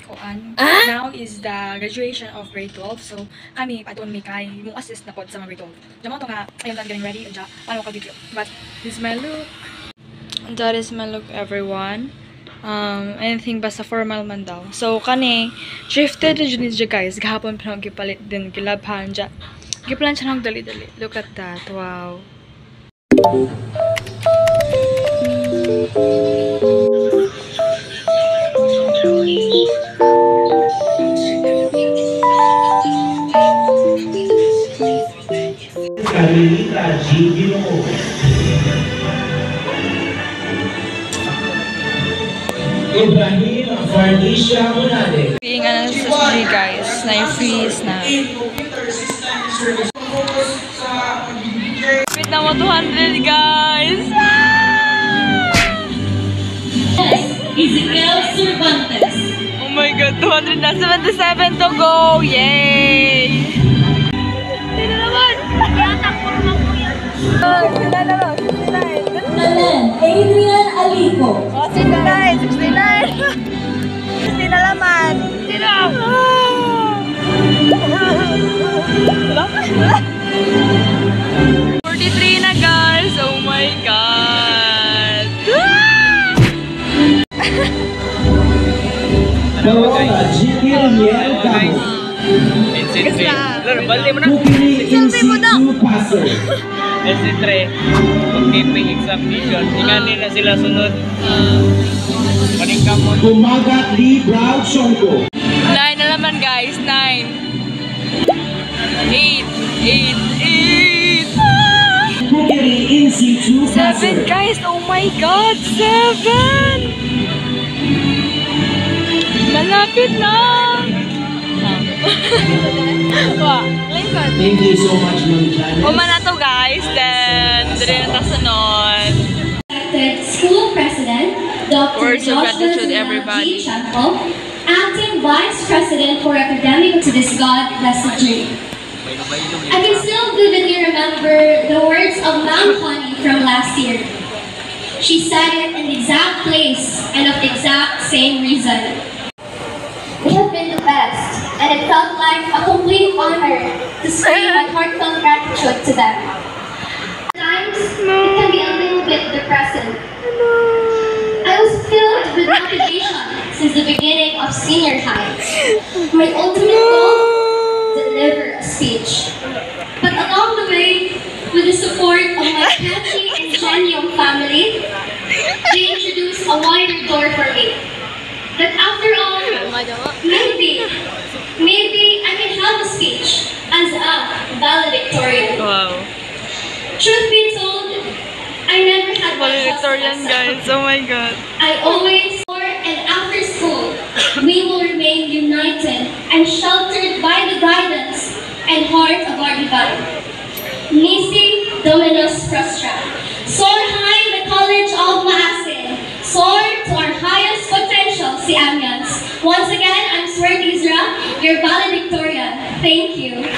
kuan. Now is the graduation of grade 12. So, kami, paton mi kay mong assist na pod sa mga grade 12. Diyan mo ito nga, ayun lang getting ready. Diyan, paano ko video. But, this is my look. That is my look, everyone. Anything basta formal man daw. So, kani, thrifted na dyan guys. Gahapon pa nang gipalit din, gilabhan dyan. Giplan siya nang dali-dali. Look at that. Wow. Carmelita Gino. Ibrahim Fardisha Munade. Iingan na sa G guys. Na-freeze na. Wait na mo 200 guys! Ezekiel Cervantes. Oh my god, 277 to go! Yay! Sino naman? Sila naman, 69. Nalen Adrian Alico. Oh, 69, 69. Sino naman? Sino? 43 na guys! Oh my god! Paola Gil Miel Cabo. Selfie mo daw! SC3, mag-keeping examination. Tingnan na sila sunod. Paningkamon. Kumagat Lee Brown Shonko. 9 na naman guys, 9. 8, 8, 8. Kukiri Insi 2 7 guys, oh my god, 7! Malapit na! Thank you so much, Ma'am Janice. Uma na to guys, then dire na ta sunod. School President, Dr. Words of Joshua gratitude, Zuna everybody. G. Chanko, Acting Vice President for Academic to this God-blessed dream. I can still vividly remember the words of Ma'am Connie from last year. She said it in the exact place and of the exact same reason. We have been the best, and it felt like a complete honor to say my heartfelt gratitude to them. At times, it can be a little bit depressing. I was filled with motivation since the beginning of senior high. My ultimate goal, deliver a speech. But along the way, with the support of my catchy and genuine family, they introduced a wider door for me. That after all, maybe I can have a speech as a valedictorian. Wow. Truth be told, I never had much trust in Valedictorian myself. guys, oh my god. I always, before and after school, we will remain united and sheltered by the guidance and heart of our divine. Nisi Dominus Frustra. Soar high the College of Maasin. Soar to our highest potential, si Amiens. Once again, I'm Swert Isra, your valedictorian. Thank you.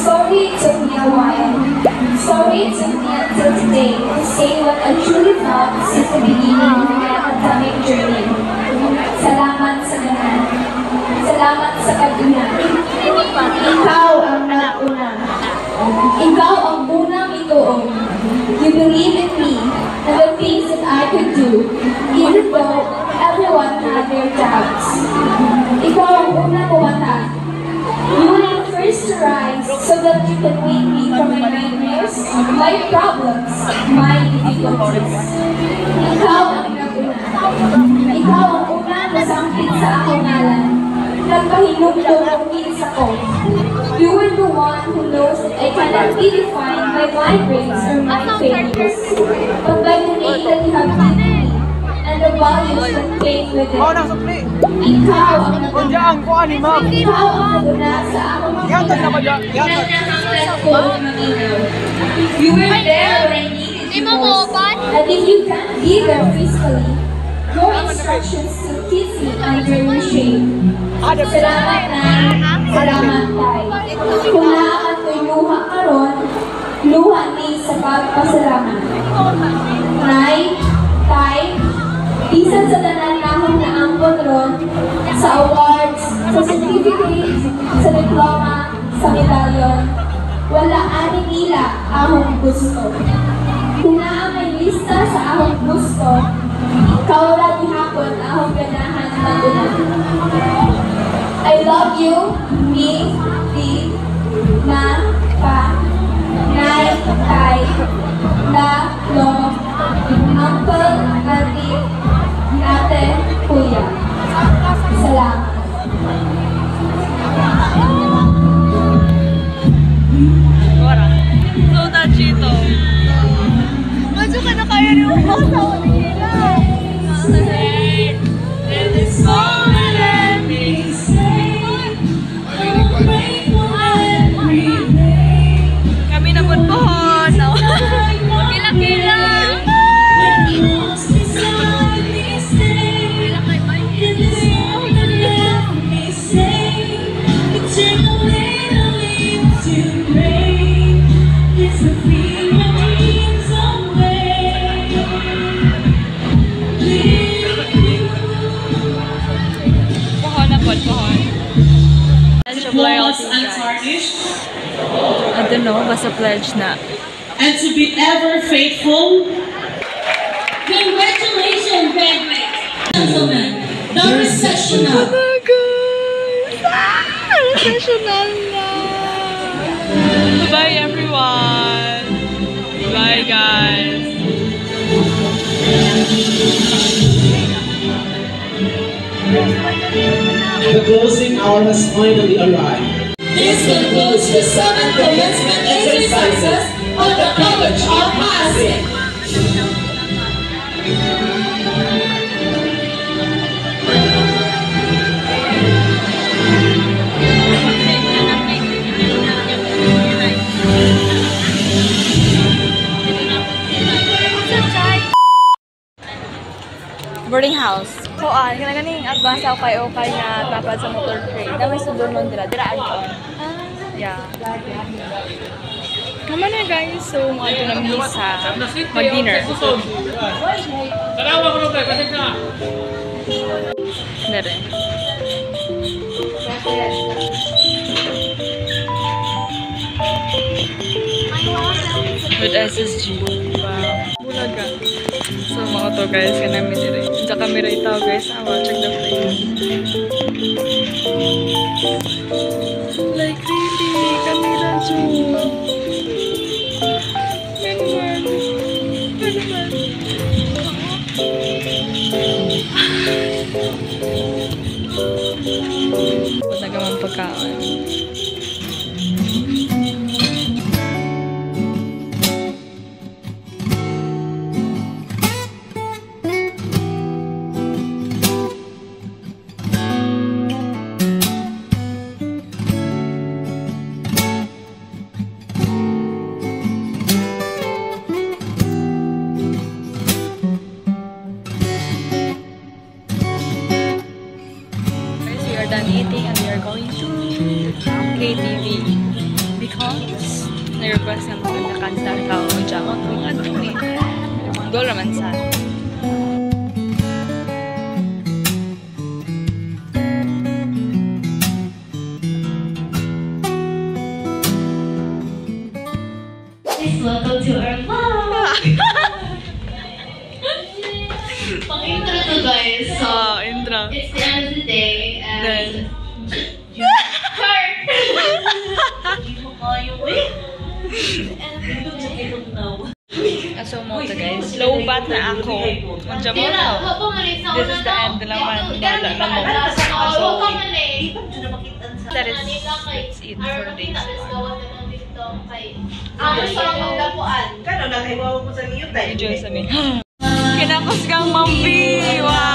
Sorry it took me a while. Sorry it took me until today to say what I truly thought since the beginning of my academic journey. Salamat sa ganan. Salamat sa kagunan. Ikaw ang nauna. Ikaw ang unang ituon. You believe in me and the things that I could do, even though everyone had their doubts. Ikaw ang unang bumatag. You were the first to rise so that you can wake me from my nightmares, my problems, my difficulties. Ikaw ang naguna. Ikaw ang unang nasangkit sa akong ngalan. Nagpahinugtong ang kinis ako. You were the one who knows that I cannot be defined by my grades or my failures, but by the name that you have given me and the values that came with it. Ikaw ang naguna. Ikaw ang naguna sa akong pinagkakalat ko ang maginaw. You were there when I needed you most. And if you can't be there physically, your instructions still keep me under your shade. Salamat Nay, salamat Tay. Kung naaman ko'y luha karon, luha ni sa pagpasalamat. Nay, Tay, bisan sa tanan namon na ampon ron, sa awards, sa certificates, sa diploma, sa medalyon, wala ani nila akong gusto. Kung naa may lista sa akong gusto, ikaw ra gihapon akong ganahan magunan. I love you, me, di, ma, pa, nay, tay, la, lo, uncle, auntie, ate, kuya. Salamat. So touchy ito. Medyo ka na kaya rin yung masawa ni Hila. Kami na punpohon. Kila-kila. Flawless and tarnished, I don't know, basta pledge na. and to be ever faithful. Congratulations, graduates. Gentlemen, the recessional. Oh, guys! Ah! Recessional na! Bye everyone. Bye guys. The closing hour has finally arrived. This concludes the 7th commencement exercises of the College of Pasig. Boarding house. So, ganing advance ako kay Okay na tapad sa motor trade. Dami sa doon dira. Dira ayon. Yeah. Naman na guys. So, mga ito na misa. Mag-dinner. Tarawa ko rin, pasig na. Dere. With SSG. Wow. Bulaga. So, mga to guys, ka namin dire. Sa camera itaw guys. Check the frame. Like really, camera June. Ganun. Ba't nagamang pagkaon? Done eating and we are going to KTV because na-request na mga nakanta tao dyan kung ano eh. Go naman sa Please welcome to our vlog. Pang-intro to guys. So, intro. it's the end of the day and Then so mo to guys. Low bat na ako. Unja mo to. This is the end naman. Wala na mo. So that is it for today's vlog. Enjoy sa mi. Kinakos kang mambi. Wow.